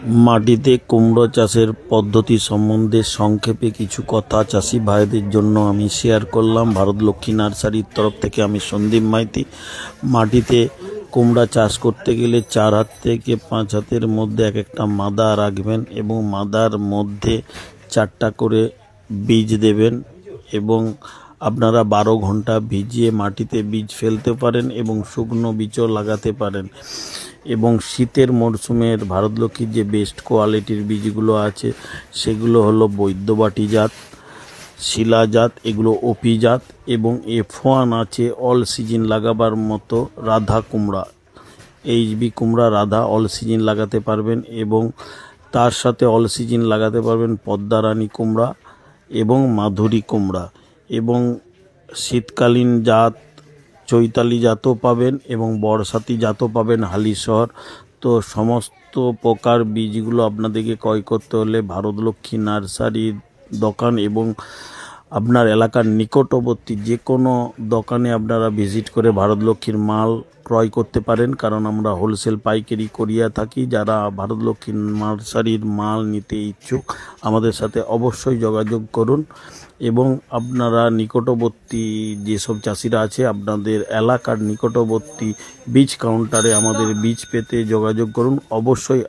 মাটিতে কুমড়ো চাষের পদ্ধতি সম্বন্ধে সংক্ষেপে কিছু কথা চাষি ভাইদের জন্য আমি শেয়ার করলাম। ভারত লক্ষ্মী নার্সারির তরফ থেকে আমি সন্দীপ মাইতি। মাটিতে কুমড়া চাষ করতে গেলে 4 হাত থেকে 5 হাতের মধ্যে এক একটা মাদা রাখবেন এবং মাদার মধ্যে 4টা করে বীজ দেবেন এবং আপনারা 12 ঘন্টা ভিজিয়ে মাটিতে বীজ ফেলতে পারেন এবং শুকনো বীজও লাগাতে পারেন। এবং শীতের মরশুমের ভারতলক্ষ্মীর যে বেস্ট কোয়ালিটির বীজগুলো আছে সেগুলো হলো বৈদ্যবাটি জাত, শিলা জাত, এগুলো ওপি জাত এবং F1 আছে অল সিজন লাগাবার মতো রাধা কুমড়া, এইচবি কুমড়া রাধা অল সিজন লাগাতে পারবেন এবং তার সাথে অল সিজন লাগাতে পারবেন পদ্মারানী কুমড়া এবং মাধুরী কুমড়া এবং শীতকালীন জাত চৈতালি জাতও পাবেন এবং বর্ষাতি জাতও পাবেন হালিশহর। তো সমস্ত প্রকার বীজগুলো আপনাদেরকে ক্রয় করতে হলে ভারতলক্ষ্মী নার্সারির দোকান এবং আপনার এলাকার নিকটবর্তী যে কোনো দোকানে আপনারা ভিজিট করে ভারতলক্ষ্মীর মাল ক্রয় করতে পারেন, কারণ আমরা হোলসেল পাইকারি করিয়া থাকি। যারা ভারতলক্ষ্মী নার্সারির মাল নিতে ইচ্ছুক আমাদের সাথে অবশ্যই যোগাযোগ করুন এবং আপনারা নিকটবর্তী যেসব চাষিরা আছে আপনাদের এলাকার নিকটবর্তী বীজ কাউন্টারে আমাদের বীজ পেতে যোগাযোগ করুন। অবশ্যই